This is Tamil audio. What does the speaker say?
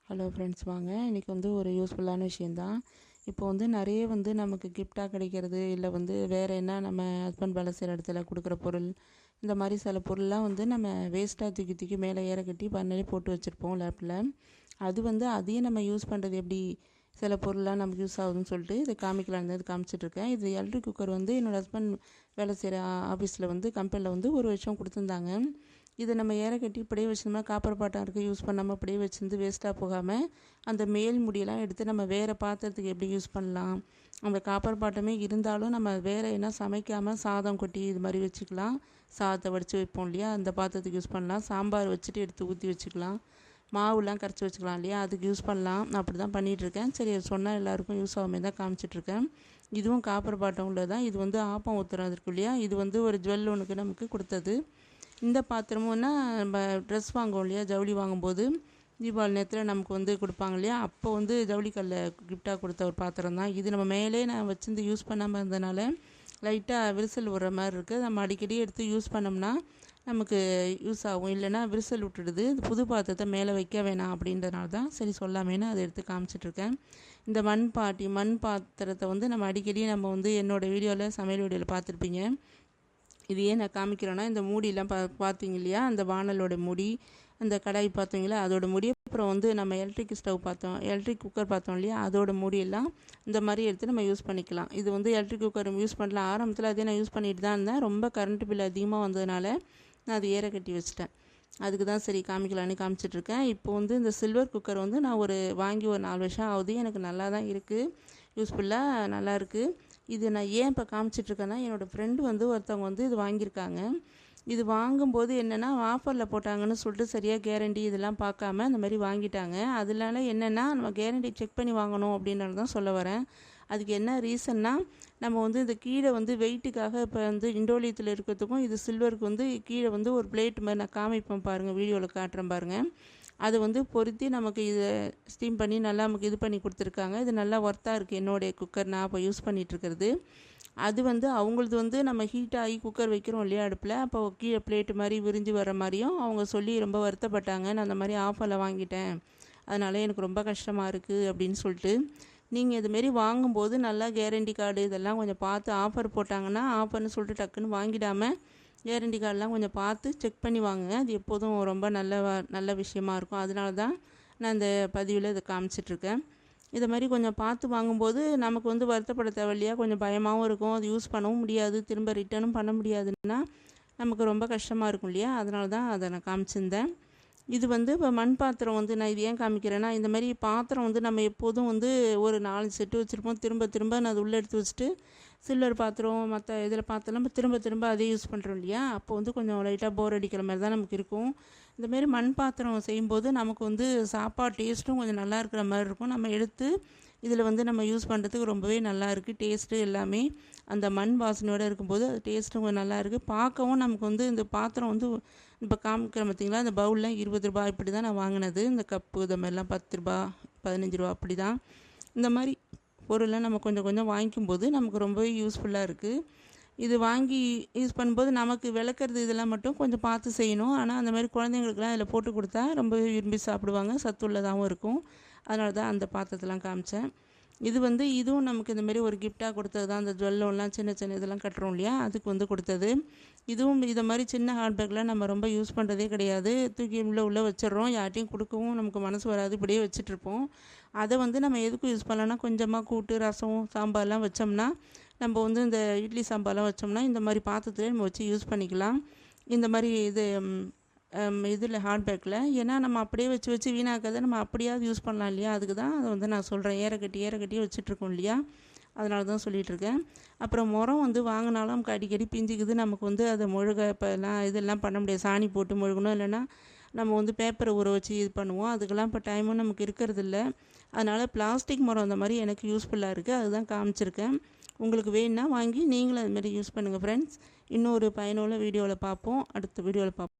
ஹலோ ஃப்ரெண்ட்ஸ், வாங்க இன்றைக்கி ஒரு யூஸ்ஃபுல்லான விஷயந்தான். இப்போ நிறைய நமக்கு கிஃப்டாக கிடைக்கிறது, இல்லை வேறு என்ன நம்ம ஹஸ்பண்ட் வேலை செய்கிற இடத்துல கொடுக்குற பொருள், இந்த மாதிரி சில பொருள்லாம் நம்ம வேஸ்ட்டாக தூக்கி தூக்கி மேலே ஏற கட்டி பண்ணலே போட்டு வச்சுருப்போம் லேப்பில். அது அதையும் நம்ம யூஸ் பண்ணுறது எப்படி, சில பொருள்லாம் நமக்கு யூஸ் ஆகுதுன்னு சொல்லிட்டு இதை காமிக்கலான்னு இது காமிச்சிட்ருக்கேன். இது எலக்ட்ரிக் குக்கர் என்னோடய ஹஸ்பண்ட் வேலை செய்கிற ஆஃபீஸில் கம்பெனியில் ஒரு வருஷம் கொடுத்துருந்தாங்க. இதை நம்ம ஏற கட்டி இப்படியே வச்சோம்னா காப்பர் பாட்டம் இருக்குது, யூஸ் பண்ணாமல் அப்படியே வச்சுருந்து வேஸ்ட்டாக போகாமல் அந்த மேல் முடியெல்லாம் எடுத்து நம்ம வேறு பாத்திரத்துக்கு எப்படி யூஸ் பண்ணலாம். அந்த காப்பர் பாட்டமே இருந்தாலும் நம்ம வேறு என்ன சமைக்காமல் சாதம் கொட்டி இது மாதிரி வச்சுக்கலாம். சாதத்தை வடித்து வைப்போம் இல்லையா, அந்த பாத்திரத்துக்கு யூஸ் பண்ணலாம். சாம்பார் வச்சுட்டு எடுத்து ஊற்றி வச்சுக்கலாம். மாவுலாம் கரைச்சி வச்சுக்கலாம் இல்லையா, அதுக்கு யூஸ் பண்ணலாம். நான் அப்படி தான் பண்ணிகிட்ருக்கேன். சரி, சொன்னால் எல்லாேருக்கும் யூஸ் ஆகாமல் தான் காமிச்சிட்ருக்கேன். இதுவும் காப்பர் பாட்டம் உள்ளதான். இது ஆப்பம் ஊற்றுறது இருக்கு இல்லையா, இது ஒரு ஜுவல் ஒன்றுக்கு நமக்கு கொடுத்தது. இந்த பாத்திரமும்னா நம்ம ட்ரெஸ் வாங்குவோம் இல்லையா, ஜவுளி வாங்கும்போது தீபாவளி நேரத்தில் நமக்கு கொடுப்பாங்க இல்லையா, அப்போ ஜவுளிக்கல்லில் கிஃப்டாக கொடுத்த ஒரு பாத்திரம் தான் இது. நம்ம மேலே நான் வச்சிருந்து யூஸ் பண்ணாமல் இருந்தனால லைட்டாக விரிசல் விடுற மாதிரி இருக்குது. நம்ம அடிக்கடி எடுத்து யூஸ் பண்ணோம்னா நமக்கு யூஸ் ஆகும், இல்லைனா விரிசல் விட்டுடுது. புது பாத்திரத்தை மேலே வைக்க வேணாம் அப்படின்றனால தான் சரி சொல்லாமேன்னு அதை எடுத்து காமிச்சிட்ருக்கேன். இந்த மண் பாத்திரத்தை நம்ம அடிக்கடி நம்ம என்னோடய வீடியோவில் சமையல் வீடியோவில் பார்த்துருப்பீங்க. இது ஏன் நான் காமிக்கிறேன்னா, இந்த மூடியெல்லாம் பார்த்தீங்க இல்லையா, அந்த வானலோட மூடி, அந்த கடாய் பார்த்தீங்களா அதோட மூடி, அப்புறம் நம்ம எலக்ட்ரிக் ஸ்டவ் பார்த்தோம், எலக்ட்ரிக் குக்கர் பார்த்தோம் இல்லையா, அதோட மூடியெல்லாம் இந்த மாதிரி எடுத்து நம்ம யூஸ் பண்ணிக்கலாம். இது எலக்ட்ரிக் குக்கர் யூஸ் பண்ணலாம். ஆரம்பத்தில் அதே நான் யூஸ் பண்ணிட்டு தான் இருந்தேன். ரொம்ப கரண்ட் பில் அதிகமாக வந்ததுனால நான் அது ஏற கட்டி வச்சிட்டேன். அதுக்கு தான் சரி காமிக்கலான்னு காமிச்சிட்ருக்கேன். இப்போ இந்த சில்வர் குக்கர் நான் வாங்கி ஒரு 4 வருஷம் ஆகுது. எனக்கு நல்லா தான் இருக்குது, யூஸ்ஃபுல்லாக நல்லா இருக்குது. இது நான் ஏன் இப்போ காமிச்சிட்ருக்கேன்னா, என்னோடய ஃப்ரெண்டு ஒருத்தவங்க இது வாங்கியிருக்காங்க. இது வாங்கும்போது என்னென்னா ஆஃபரில் போட்டாங்கன்னு சொல்லிட்டு சரியாக கேரண்டி இதெல்லாம் பார்க்காம அந்த மாதிரி வாங்கிட்டாங்க. அதனால என்னென்னா, நம்ம கேரண்டி செக் பண்ணி வாங்கணும் அப்படின்றது தான் சொல்ல வரேன். அதுக்கு என்ன ரீசன்னா, நம்ம இந்த கீழே வெயிட்டுக்காக இப்போ இண்டோலியத்தில் இருக்கிறதுக்கும் இது சில்வருக்கு கீழே ஒரு பிளேட் மாதிரி நான் காமிப்பேன் பாருங்கள், வீடியோவில் காட்டுறேன் பாருங்கள். அதை பொருத்தி நமக்கு இதை ஸ்டீம் பண்ணி நல்லா நமக்கு இது பண்ணி கொடுத்துருக்காங்க. இது நல்லா ஒர்த்தாக இருக்குது. என்னுடைய குக்கர் நான் இப்போ யூஸ் பண்ணிகிட்ருக்கிறது. அது அவங்களது நம்ம ஹீட் ஆகி குக்கர் வைக்கிறோம் இல்லையா அடுப்பில், அப்போ கீழே பிளேட்டு மாதிரி விரிஞ்சு வர மாதிரியும் அவங்க சொல்லி ரொம்ப வருத்தப்பட்டாங்க. நான் அந்த மாதிரி ஆஃபரில் வாங்கிட்டேன், அதனால எனக்கு ரொம்ப கஷ்டமாக இருக்குது அப்படின்னு சொல்லிட்டு. நீங்கள் இதுமாரி வாங்கும்போது நல்லா கேரண்டி கார்டு இதெல்லாம் கொஞ்சம் பார்த்து, ஆஃபர் போட்டாங்கன்னா ஆஃபர்னு சொல்லிட்டு டக்குன்னு வாங்கிடாமல் கேரண்டி கார்டெலாம் கொஞ்சம் பார்த்து செக் பண்ணி வாங்குங்க. அது எப்போதும் ரொம்ப நல்ல விஷயமா இருக்கும். அதனால தான் நான் இந்த பதிவில் இதை காமிச்சிட்ருக்கேன். இதை மாதிரி கொஞ்சம் பார்த்து வாங்கும்போது நமக்கு வருத்தப்பட தேவையில்லையா, கொஞ்சம் பயமாகவும் இருக்கும். அது யூஸ் பண்ணவும் முடியாது, திரும்ப ரிட்டர்னும் பண்ண முடியாதுன்னா நமக்கு ரொம்ப கஷ்டமாக இருக்கும் இல்லையா, அதனால தான் அதை நான் காமிச்சிருந்தேன். இது இப்போ மண் பாத்திரம் நான் இது ஏன் காமிக்கிறேன்னா, இந்த மாதிரி பாத்திரம் நம்ம எப்போதும் ஒரு 4 செட்டு வச்சுருப்போம். திரும்ப திரும்ப நான் அது உள்ளே எடுத்து வச்சுட்டு சில்வர் பாத்திரம் மற்ற இதில் பாத்திரம் நம்ம திரும்ப திரும்ப அதே யூஸ் பண்ணுறோம் இல்லையா, அப்போ கொஞ்சம் லைட்டாக போர் அடிக்கிற மாதிரி தான் நமக்கு இருக்கும். இந்தமாரி மண் பாத்திரம் செய்யும்போது நமக்கு சாப்பாடு டேஸ்ட்டும் கொஞ்சம் நல்லா இருக்கிற மாதிரி இருக்கும். நம்ம எடுத்து இதில் நம்ம யூஸ் பண்ணுறதுக்கு ரொம்பவே நல்லா இருக்குது. டேஸ்ட்டு எல்லாமே அந்த மண் வாசனையோடு இருக்கும்போது அது டேஸ்ட்டும் கொஞ்சம் நல்லா இருக்குது. பார்க்கவும் நமக்கு இந்த பாத்திரம் இப்போ காமிக்கிற பார்த்திங்களா, இந்த பவுல்லாம் 20 ரூபா இப்படி தான் நான் வாங்கினது. இந்த கப்பு இந்த மாதிரிலாம் 10 ரூபா 15 ரூபா அப்படி தான். இந்த மாதிரி பொருள்லாம் நம்ம கொஞ்சம் கொஞ்சம் வாங்கிக்கும்போது நமக்கு ரொம்பவே யூஸ்ஃபுல்லாக இருக்குது. இது வாங்கி யூஸ் பண்ணும்போது நமக்கு விளக்குறது இதெல்லாம் மட்டும் கொஞ்சம் பார்த்து செய்யணும். ஆனால் அந்த மாதிரி குழந்தைங்களுக்குலாம் இதில் போட்டு கொடுத்தா ரொம்பவே விரும்பி சாப்பிடுவாங்க, சத்துள்ளதாகவும் இருக்கும். அதனால தான் அந்த பாத்திரத்தெலாம் காமிச்சேன். இது இதுவும் நமக்கு இந்தமாரி ஒரு கிஃப்டாக கொடுத்தது தான். அந்த ஜுவல்லோன்லாம் சின்ன சின்ன இதெல்லாம் கட்டுறோம் இல்லையா, அதுக்கு கொடுத்தது. இதுவும் இதை மாதிரி சின்ன ஹேண்ட்பேக்கில் நம்ம ரொம்ப யூஸ் பண்ணுறதே கிடையாது. தூக்கி உள்ளே வச்சிடுறோம், யார்ட்டையும் கொடுக்கவும் நமக்கு மனசு வராது, இப்படியே வச்சிட்ருப்போம். அதை நம்ம எதுக்கும் யூஸ் பண்ணலான்னா, கொஞ்சமாக கூட்டு ரசம் சாம்பார்லாம் வச்சோம்னா, நம்ம இந்த இட்லி சாம்பார்லாம் வச்சோம்னா இந்த மாதிரி பாத்திரத்துலேயே நம்ம வச்சு யூஸ் பண்ணிக்கலாம். இந்த மாதிரி இதில் ஹேண்ட்பேக்கில். ஏன்னா நம்ம அப்படியே வச்சு வச்சு வீணாக்காத நம்ம அப்படியாவது யூஸ் பண்ணலாம் இல்லையா, அதுக்கு தான் அதை நான் சொல்கிறேன். ஏற கட்டி வச்சுட்ருக்கோம் இல்லையா, அதனால தான் சொல்லிகிட்ருக்கேன். அப்புறம் முறம் வாங்கினாலும் நமக்கு அடிக்கடி பிஞ்சிக்குது. நமக்கு அதை முழுக இப்போலாம் இதெல்லாம் பண்ண முடியாது, சாணி போட்டு முழுகணும், இல்லைன்னா நம்ம பேப்பரை ஊற வச்சு இது பண்ணுவோம். அதுக்கெல்லாம் இப்போ டைமும் நமக்கு இருக்கிறதில்ல. அதனால் பிளாஸ்டிக் முறம் அந்த மாதிரி எனக்கு யூஸ்ஃபுல்லாக இருக்குது, அதுதான் காமிச்சிருக்கேன். உங்களுக்கு வேணுன்னா வாங்கி நீங்களும் அதுமாரி யூஸ் பண்ணுங்கள் ஃப்ரெண்ட்ஸ். இன்னொரு பயனுள்ள வீடியோவில் பார்ப்போம், அடுத்த வீடியோவில் பார்ப்போம்.